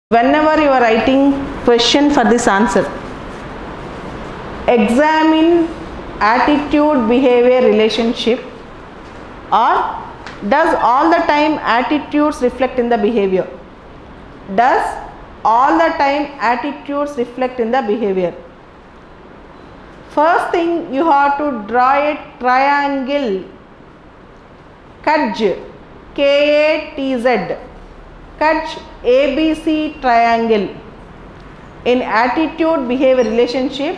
Whenever you are writing question for this answer, examine attitude behavior relationship, or does all the time attitudes reflect in the behavior? Does all the time attitudes reflect in the behavior? First thing, you have to draw a triangle, KATZ, K-A-T-Z, KATZ ABC triangle. In attitude behavior relationship,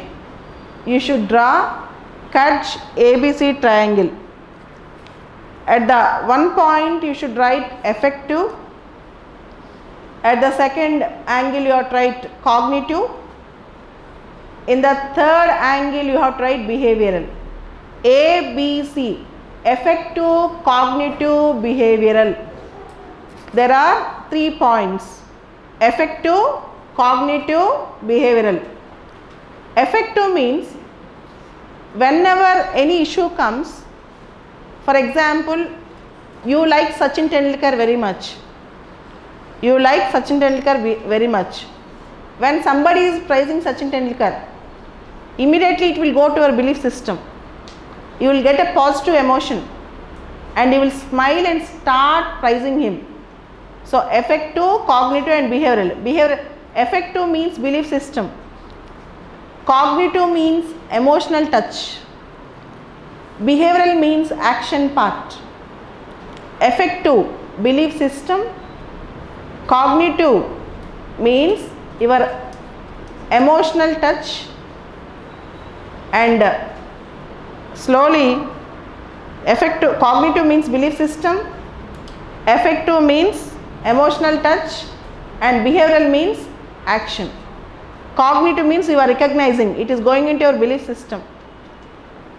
you should draw KATZ ABC triangle. At the one point you should write affective, at the second angle you have to write cognitive, in the third angle you have to write behavioral. ABC, affective, cognitive, behavioral. There are 3 points: affective, cognitive, behavioral. Affective means whenever any issue comes, for example, you like Sachin Tendulkar very much. You like Sachin Tendulkar very much. When somebody is praising Sachin Tendulkar, immediately it will go to your belief system. You will get a positive emotion and you will smile and start praising him. So affective, cognitive and behavioral. Affective means belief system. Cognitive means emotional touch. Behavioral means action part. Affective, belief system. Cognitive means your emotional touch, and slowly affective, cognitive means belief system, affective means emotional touch, and behavioral means action. Cognitive means you are recognizing, it is going into your belief system.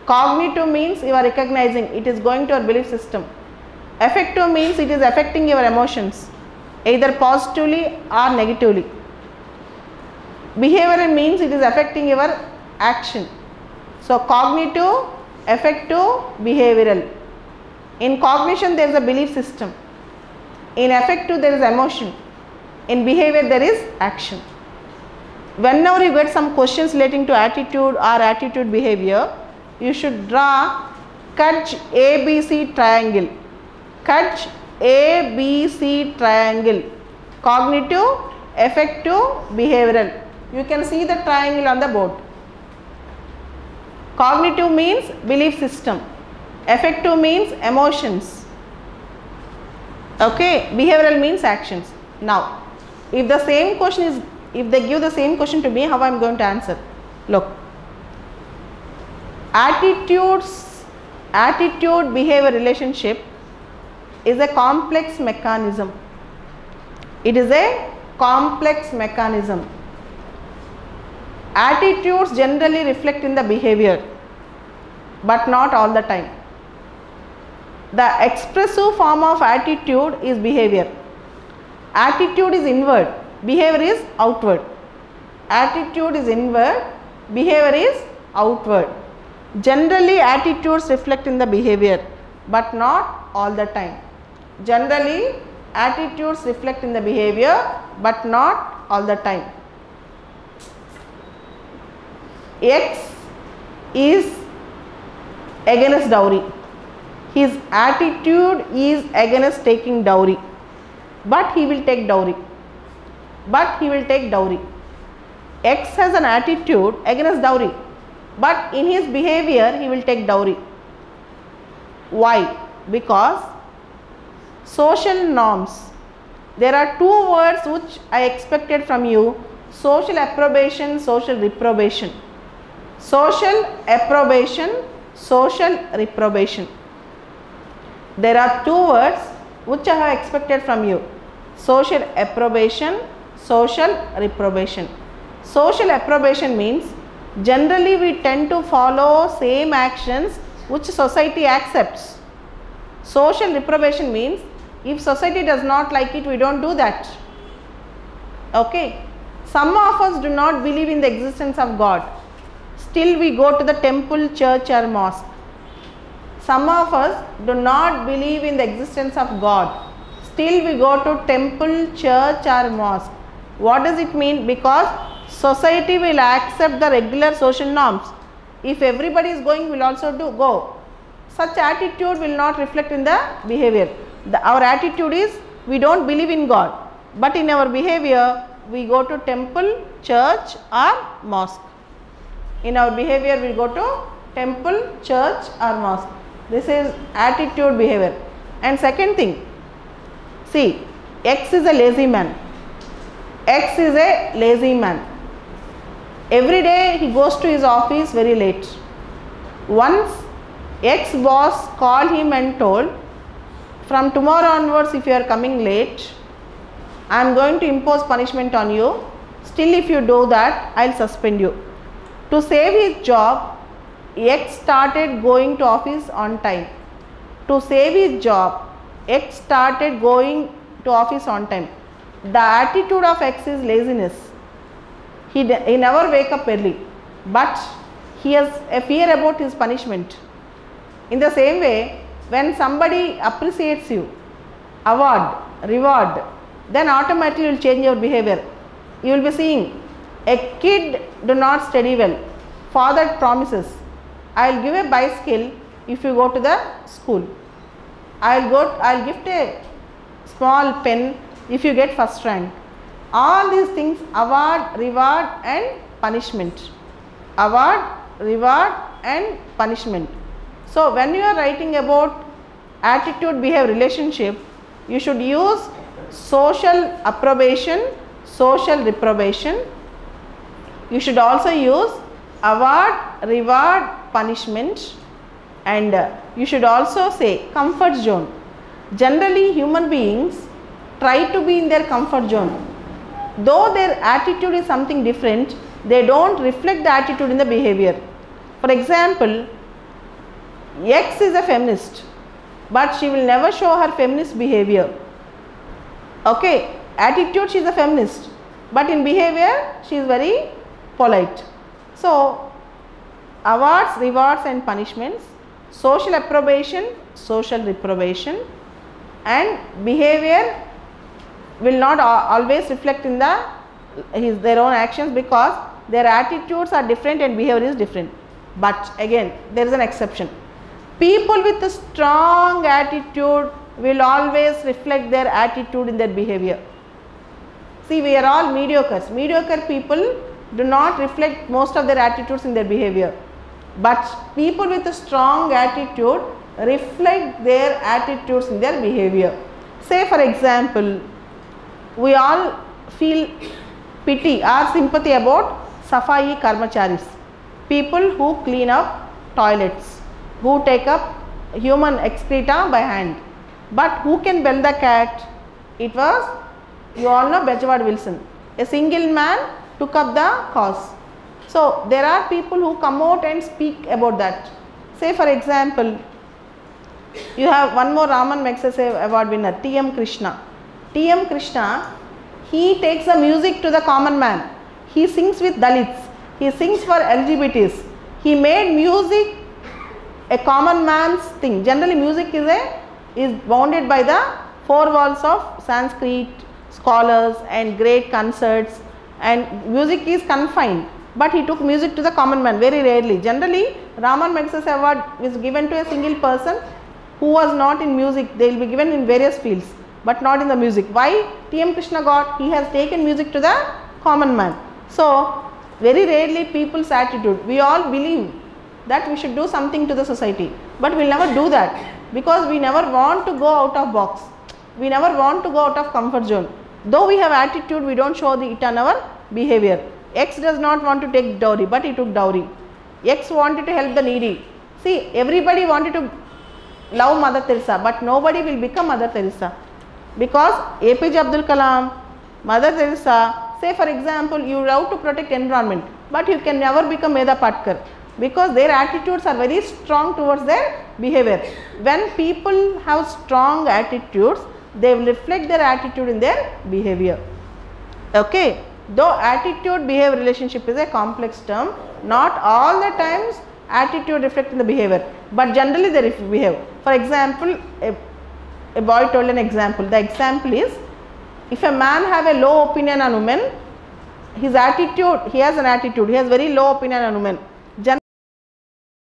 Cognitive means you are recognizing, it is going to your belief system. Affective means it is affecting your emotions, either positively or negatively. Behavioral means it is affecting your action. So cognitive, affective, behavioral. In cognition there is a belief system. In affective there is emotion. In behavior there is action. Whenever you get some questions relating to attitude or attitude behavior, you should draw KATZ ABC triangle. KATZ ABC triangle. Cognitive, affective, behavioral. You can see the triangle on the board. Cognitive means belief system. Affective means emotions. Okay, behavioral means actions. Now, if the same question is, if they give the same question to me, how I am going to answer? Look, attitude behavior relationship is a complex mechanism. It is a complex mechanism. Attitudes generally reflect in the behavior, but not all the time. The expressive form of attitude is behavior. Attitude is inward, behavior is outward. Attitude is inward, behavior is outward. Generally attitudes reflect in the behavior, but not all the time. Generally attitudes reflect in the behavior, but not all the time. X is against dowry. His attitude is against taking dowry, but he will take dowry. X has an attitude against dowry, but in his behavior he will take dowry. Why? Because social norms. There are 2 words which I expected from you: social approbation, social reprobation. Social approbation, social reprobation. There are 2 words which I have expected from you: social approbation, social reprobation. Social approbation means generally we tend to follow same actions which society accepts. Social reprobation means if society does not like it, we don't do that. Okay. Some of us do not believe in the existence of God. Still we go to the temple, church or mosque. Some of us do not believe in the existence of God. Still we go to temple, church or mosque. What does it mean? Because society will accept the regular social norms. If everybody is going, we will also go. Such attitude will not reflect in the behavior. Our attitude is, we don't believe in God, but in our behavior we go to temple, church or mosque. In our behavior we go to temple, church or mosque. This is attitude behavior. And second thing, see, X is a lazy man. X is a lazy man. Every day he goes to his office very late. Once X boss called him and told, from tomorrow onwards if you are coming late, I am going to impose punishment on you. Still if you do that, I will suspend you. To save his job, X started going to office on time. To save his job, X started going to office on time. The attitude of X is laziness. He never wake up early, but he has a fear about his punishment. In the same way, when somebody appreciates you, award, reward, then automatically you will change your behavior. You will be seeing, a kid do not study well, father promises, I will give a bicycle if you go to the school. I will gift a small pen if you get first rank. All these things, award, reward and punishment. Award, reward and punishment. So when you are writing about attitude, behavior, relationship, you should use social approbation, social reprobation. You should also use award, reward, punishment, and you should also say comfort zone. Generally human beings try to be in their comfort zone. Though their attitude is something different, they don't reflect the attitude in the behavior. For example, X is a feminist, but she will never show her feminist behavior. Okay, attitude she is a feminist, but in behavior she is very polite. So, awards, rewards and punishments, social approbation, social reprobation, and behavior will not always reflect in their own actions, because their attitudes are different and behavior is different. But again, there is an exception. People with a strong attitude will always reflect their attitude in their behavior. See, we are all mediocres. Mediocre people do not reflect most of their attitudes in their behavior. But people with a strong attitude reflect their attitudes in their behavior. Say for example, we all feel pity or sympathy about Safai Karmacharis, people who clean up toilets, who take up human excreta by hand. But who can bell the cat? It was, you all know, Bedford Wilson. A single man took up the cause. So there are people who come out and speak about that. Say for example, you have one more Raman Magsaysay award winner, T.M. Krishna. T.M. Krishna, he takes the music to the common man. He sings with Dalits. He sings for LGBTs. He made music a common man's thing. Generally music is bounded by the four walls of Sanskrit scholars and great concerts, and music is confined. But he took music to the common man very rarely. Generally, Raman Magsaysay award is given to a single person who was not in music. They will be given in various fields, but not in the music. Why T.M. Krishna got? He has taken music to the common man. So very rarely people's attitude, we all believe that we should do something to the society, but we will never do that, because we never want to go out of box. We never want to go out of comfort zone. Though we have attitude, we don't show it on our behavior. X does not want to take dowry, but he took dowry. X wanted to help the needy. See, everybody wanted to love Mother Teresa, but nobody will become Mother Teresa, because APJ Abdul Kalam, Mother Teresa. Say for example, you love to protect environment, but you can never become Medha Patkar, because their attitudes are very strong towards their behavior. When people have strong attitudes, they will reflect their attitude in their behavior. Okay. Though attitude behavior relationship is a complex term, not all the times attitude reflects in the behavior, but generally they behave. For example, a boy told an example. The example is, If a man have a low opinion on women, his attitude, he has an attitude, he has very low opinion on women.